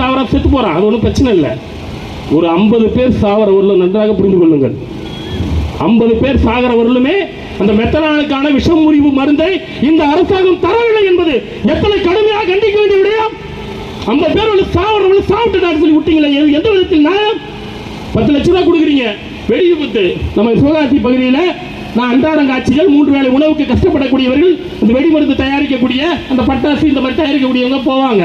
சாவரா செத்து போறான், அது ஒன்றும் பிரச்சனை இல்லை. ஒரு 50 பேர் சாவரவர்களும் நன்றாக புரிந்து கொள்ளுங்கள். 50 பேர் சாகிறவர்களுமே அந்த மெத்தனாலுக்கான விஷம் முறிவு மருந்தை இந்த அரசாங்கம் தரவில்லை என்பது எத்தனை கடுமையாக கண்டிக்க வேண்டிய விடயம். 50 பேர் சாவரவர்கள் சாப்பிட்டு சொல்லி விட்டீங்களே, எந்த விதத்தில் நியாயம்? 10 லட்சம் ரூபாய் கொடுக்குறீங்க வெடி விபத்து. நம்ம சிவகாசி பகுதியில் நான் அன்றாட காட்சிகள் 3 வேளை உணவுக்கு கஷ்டப்படக்கூடியவர்கள் இந்த வெடி மருந்து தயாரிக்கக்கூடிய அந்த பட்டாசு இந்த மாதிரி தயாரிக்கக்கூடியவங்க போவாங்க.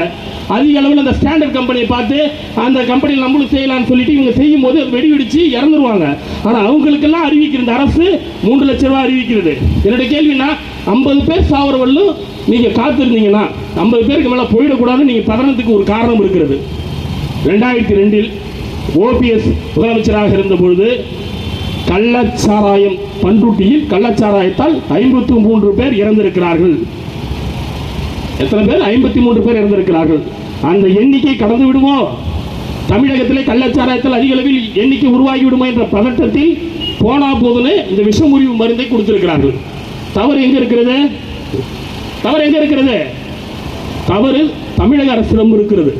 அதிக அளவில் அந்த ஸ்டாண்டர்ட் கம்பெனியை பார்த்து அந்த கம்பெனியில் நம்மளும் செய்யலாம்னு சொல்லிட்டு இவங்க செய்யும் போது வெடி வெடிச்சு இறந்துருவாங்க. ஆனால் அவங்களுக்கெல்லாம் அறிவிக்கிற இந்த அரசு 3 லட்சம் ரூபாய் அறிவிக்கிறது. என்னுடைய கேள்வினா 50 பேர் சாவரவர்களும் நீங்கள் காத்திருந்தீங்கன்னா 50 பேருக்கு மேலே போயிடக்கூடாதுன்னு நீங்கள் பதனத்துக்கு ஒரு காரணம் இருக்கிறது. 2002 ஓபிஎஸ் முதலமைச்சராக இருந்தபொழுது கள்ளச்சாராயம் பண்ருட்டியில் கள்ளச்சாராயத்தால் 53 பேர் இறந்திருக்கிறார்கள். எத்தனை பேர்? 53 பேர் இறந்திருக்கிறார்கள். அந்த எண்ணிக்கை கடந்து விடுமோ, தமிழகத்திலே கள்ளச்சாராயத்தால் அதிக அளவில் எண்ணிக்கை உருவாகி விடுமோ என்ற பதட்டத்தில் போனா போதுன்னு இந்த விஷமுறிவு மருந்தை கொடுத்திருக்கிறார்கள். தவறு எங்க இருக்கிறது? தவறு எங்க இருக்கிறது? தவறு தமிழக அரசிடம் இருக்கிறது.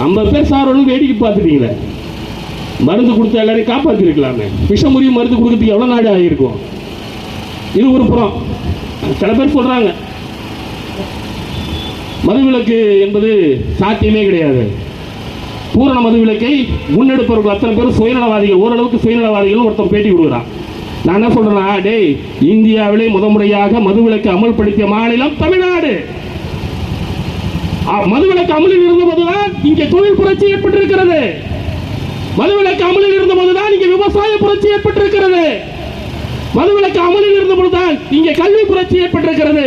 50 பேர் சாரோன்னு வேடிக்கை பார்த்துட்டீங்களே, மருந்து கொடுத்து எல்லாரையும் காப்பாற்றிருக்கலாமே. விஷமுறிவு மருந்து கொடுக்கறதுக்கு எவ்வளோ நாடு ஆகியிருக்கும்? இது ஒரு புறம். சில பேர் சொல்றாங்க மதுவிலக்கு என்பது சாத்தியமே கிடையாது. பூரண மதுவிலக்கை முன்னெடுப்பவர்கள் அத்தனை பேரும் சுயநலவாதிகள், ஓரளவுக்கு சுயநலவாதிகள் ஒருத்தன் பேட்டி கொடுக்குறான். நான் என்ன சொல்றேன்னா, டேய், இந்தியாவிலே முதன்முறையாக மதுவிலக்கு அமல்படுத்திய மாநிலம் தமிழ்நாடு. மதுவிலக்கு அமலில் இருந்தபோதுதான் இங்கே தொழில் புரட்சி ஏற்பட்டிருக்கிறது. மதுவிலக்கு அமலில் இருந்தபோதுதான் இங்கே விவசாய புரட்சி ஏற்பட்டிருக்கிறது. மதுவிலக்கு அமலில் இருந்தபோதுதான் இங்கே கல்வி புரட்சி ஏற்பட்டிருக்கிறது.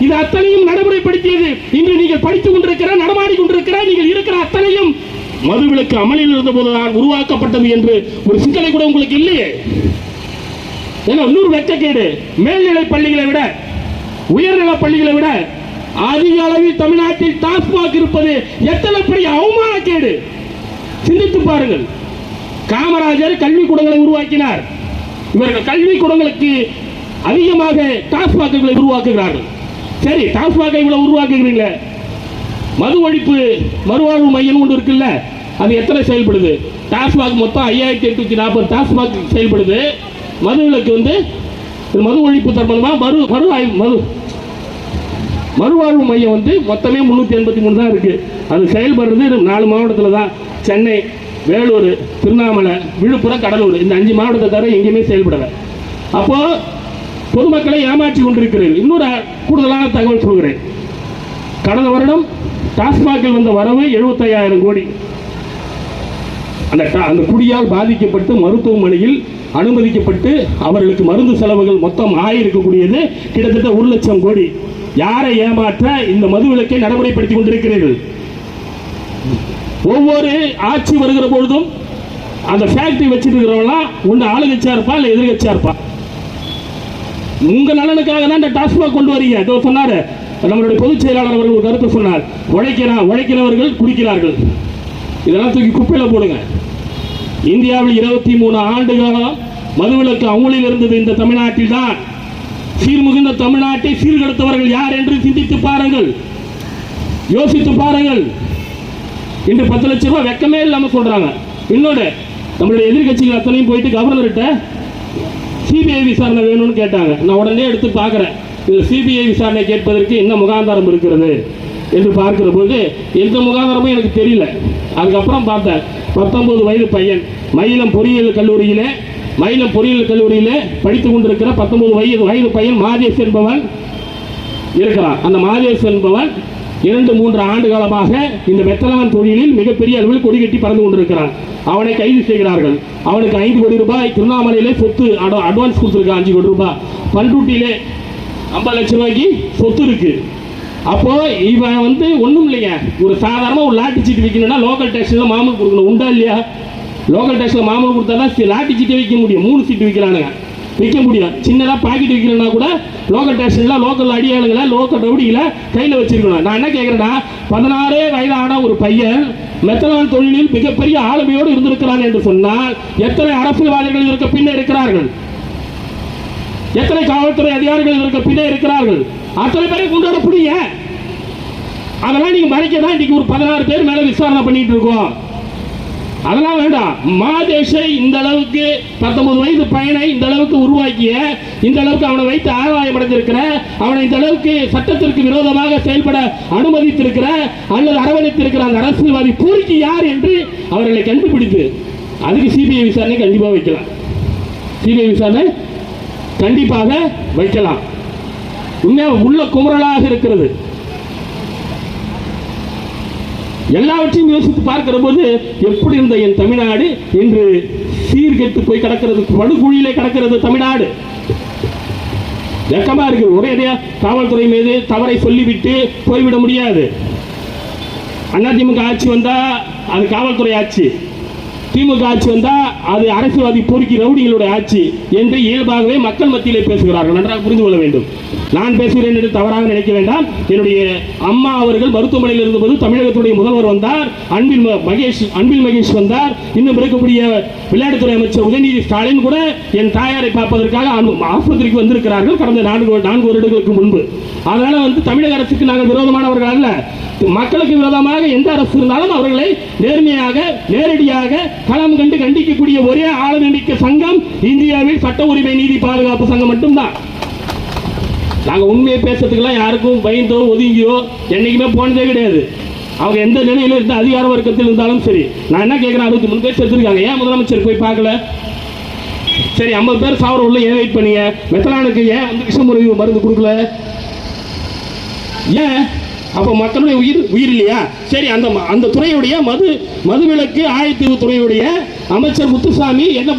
இது அத்தனையும் நடைமுறைப்படுத்தியது இன்று நீங்கள் படித்துக் கொண்டிருக்கிற, நடமாடி கொண்டிருக்கிற, நீங்கள் இருக்கிற அத்தனையும் மதுவிலக்கு அமலில் இருந்தபோதுதான் உருவாக்கப்பட்டது என்று ஒரு சிந்தனை கூட உங்களுக்கு இல்லையே. இன்னொரு வெட்கக்கேடு, மேல்நிலை பள்ளிகளை விட உயர்நிலை பள்ளிகளை விட அதிக அளவில் தமிழ்நாட்டில் டாஸ்மாக் இருப்பது எத்தனை பெரிய அவமானக்கேடு. சிந்தித்து பாருங்கள். காமராஜர் கல்விக்கூடங்களை உருவாக்கினார். இவர்கள் கல்விக்கூடங்களுக்கு அதிகமாக டாஸ்மாக்குகளை உருவாக்குகிறார்கள். சரி, டாஸ்மாகை இவ்வளவு உருவாக்குகிறீங்களே, மது ஒழிப்பு மறுவாழ்வு மையம் ஒன்று இருக்குல்ல, அது எத்தனை செயல்படுது? டாஸ்மாக் மொத்தம் 5840 டாஸ்மாக் செயல்படுது. மதுவிலக்கு மது ஒழிப்பு தரப்பா மறுவாழ்வு மையம் மொத்தமே 383 தான் இருக்கு. அது செயல்படுறது 4 மாவட்டத்தில் தான். சென்னை, வேலூர், திருவண்ணாமலை, விழுப்புரம், கடலூர், இந்த 5 மாவட்டத்தை தவிர எங்கேயுமே செயல்படலை. அப்போ பொதுமக்களை ஏமாற்றி கொண்டிருக்கிறேன். இன்னொரு கூடுதலான தகவல் சொல்கிறேன். கடந்த வருடம் டாஸ்மாகில் வந்த வரவு 75,000 கோடி. அந்த குடியால் பாதிக்கப்பட்டு மருத்துவமனையில் அனுமதிக்கப்பட்டு அவர்களுக்கு மருந்து செலவுகள் மொத்தம் ஆகியிருக்கக்கூடியது கிட்டத்தட்ட 1 லட்சம் கோடி. யாரை ஏமாற்ற இந்த மதுவிலக்கை நடைமுறைப்படுத்திக் கொண்டிருக்கிறீர்கள்? ஒவ்வொரு ஆட்சி வருகிற பொழுதும் அந்த ஃபேக்டரி வச்சிருக்கிறவங்களாம் ஒன்று ஆளுங்கட்சியா இருப்பா, இல்லை எதிர்கட்சியா இருப்பா. உங்க நலனுக்காக தான் இந்த டாஸ்மாக் கொண்டு வரீங்க. சொன்னாரு நம்மளுடைய பொதுச் செயலாளர் அவர்கள் ஒரு கருத்து சொன்னார். உழைக்கிறவர்கள் குடிக்கிறார்கள். இதெல்லாம் தூக்கி குப்பையில போடுங்க. இந்தியாவில் 23 ஆண்டு காலம் மதுவிலக்கு அமலில் இருந்தது இந்த தமிழ்நாட்டில் தான். சீர்மிகுந்த தமிழ்நாட்டை சீர்கெடுத்தவர்கள் யார் என்று சிந்தித்து பாருங்கள், யோசித்து பாருங்கள். இன்று 10 லட்சம் ரூபாய் வெக்கமே இல்லாம சொல்றாங்க. இன்னொரு நம்மளுடைய எதிர்கட்சிகள் அத்தனையும் போயிட்டு கவர்னர்கிட்ட சிபிஐ விசாரணை வேணும்னு கேட்டாங்க. நான் உடனே எடுத்து பார்க்கிறேன், இது சிபிஐ விசாரணை கேட்பதற்கு என்ன முகாந்தாரம் இருக்கிறது என்று பார்க்கிற போது எந்த முகாந்தாரமும் எனக்கு தெரியல. அதுக்கப்புறம் பார்த்தேன், 19 வயது பையன் மயிலம் பொறியியல் கல்லூரியிலே படித்துக் கொண்டிருக்கிற 19 வயது பையன் மாதேஷ் என்பவன் இருக்கிறான். அந்த மாதேஷ் என்பவன் 2-3 ஆண்டு காலமாக இந்த மெத்தனான் தொழிலில் மிகப்பெரிய அளவில் கொடி கட்டி பறந்து கொண்டிருக்கிறான். அவனை கைது செய்கிறார்கள். அவனுக்கு 5 கோடி ரூபாய் திருவண்ணாமலையிலே சொத்து அட்வான்ஸ் கொடுத்துருக்கான். 5 கோடி ரூபாய். பண்ருட்டியிலே 50 லட்சம் ரூபாய்க்கு சொத்து இருக்கு. அப்போ இவன் ஒன்றும் இல்லைங்க, ஒரு சாதாரணமாக ஒரு லாட்டி சீட்டு வைக்கணும்னா லோக்கல் டேக்ஸில் மாமூல் கொடுக்கணும். உண்டா இல்லையா? லோக்கல் டேக்ஸில் மாமூல் கொடுத்தா தான் லாட்டி சீட்டை வைக்க முடியும். 3 சீட்டு வைக்கிறானுங்க, விற்க முடியும். சின்னதாக பாக்கெட் விற்கணும்னா கூட லோக்கல் டேக்ஸில் லோக்கல் அடியாளுங்களை லோக்கல் ரவுடிகளை கையில் வச்சிருக்கணும். நான் என்ன கேட்குறேன்னா, 16 வயதான ஒரு பையன் மெத்தனால் தொழிலில் மிகப்பெரிய ஆளுமையோடு இருந்திருக்கிறான் என்று சொன்னால் எத்தனை அரசியல்வாதிகள் இதற்கு பின்னே இருக்கிறார்கள்? எத்தனை காவல்துறை அதிகாரிகள் இதற்கு பின்னே இருக்கிறார்கள்? அத்தனை பேரை கொண்டாட புரிய அதெல்லாம் நீங்க மறைக்க தான் இன்னைக்கு ஒரு 16 பேர் மேல விசாரணை பண்ணிட்டு இருக்கோம். அதெல்லாம் வேண்டாம். மாதேஷை இந்த அளவுக்கு 19 வயது பையனை இந்த அளவுக்கு உருவாக்கிய, இந்த அளவுக்கு அவனை வைத்து ஆதாயம் அடைந்திருக்கிற, அவனை இந்த அளவுக்கு சட்டத்திற்கு விரோதமாக செயல்பட அனுமதித்திருக்கிற அல்லது அரவணைத்திருக்கிற அந்த அரசியல்வாதி பூரிக்கு யார் என்று அவர்களை கண்டுபிடித்து அதுக்கு சிபிஐ விசாரணை கண்டிப்பாக வைக்கலாம். சிபிஐ விசாரணை கண்டிப்பாக வைக்கலாம். உண்மையாக உள்ள குமுறலாக இருக்கிறது. எல்லாவற்றையும் யோசித்து பார்க்கிற போது எப்படி இருந்த என் தமிழ்நாடு இன்று சீர்கெட்டு போய் கிடக்கிறது, படுகுழியிலே கிடக்கிறது தமிழ்நாடு. வெக்கமா இருக்கு. ஒரே காவல்துறை மீது தவறை சொல்லிவிட்டு போய்விட முடியாது. அதிமுக ஆட்சி வந்தா அது காவல்துறை ஆட்சி, திமுக ஆட்சி வந்தா அது அரசியல்வாதி பொறுக்கி ரவுடிகளுடைய ஆட்சி என்று இயல்பாகவே மக்கள் மத்தியிலே பேசுகிறார்கள். நன்றாக புரிந்து கொள்ள வேண்டும். நான் பேசுகிறேன் என்று தவறாக நினைக்க வேண்டாம். என்னுடைய அம்மா அவர்கள் மருத்துவமனையில் இருந்தபோது தமிழகத்துடைய முதல்வர் வந்தார், அன்பில் மகேஷ் வந்தார், இன்னும் இருக்கக்கூடிய விளையாட்டுத்துறை அமைச்சர் உதயநிதி ஸ்டாலின் கூட என் தாயாரை பார்ப்பதற்காக ஆஸ்பத்திரிக்கு வந்திருக்கிறார்கள் கடந்த 4 வருடங்களுக்கு முன்பு. அதனால தமிழக அரசுக்கு நாங்கள் விரோதமானவர்கள் அல்ல. மக்களுக்கு விரோதமாக எந்த அரசு இருந்தாலும் அவர்களை நேர்மையாக நேரடியாக களம் கண்டு கண்டிக்கக்கூடிய ஒரே ஆளுநமிக்க சங்கம் இந்தியாவில் சட்ட உரிமை நீதி பாதுகாப்பு சங்கம் மட்டும்தான். நாங்க உண்மையை பேசுறதுக்கெல்லாம் யாருக்கும் பயந்தோ ஒதுங்கியோ என்னைக்குமே போனதே கிடையாது. அவங்க எந்த நிலையில இருந்த அதிகார வர்க்கத்தில் இருந்தாலும் சரி. நான் என்ன கேட்கிறேன், 63 பேர் செத்துருக்காங்க, ஏன் முதலமைச்சர் போய் பார்க்கல? சரி 50 பேர் சாவர உள்ள ஏன் வெயிட் பண்ணீங்க? மெத்தனானுக்கு ஏன் விஷமுறிவு மருந்து கொடுக்கல? ஏன்? அப்ப மக்களுடைய உயிர் இல்லையா? சரி, அந்த துறையுடைய மதுவிலக்கு ஆயத்தீர்வு துறையுடைய அமைச்சர் முத்துசாமி என்ன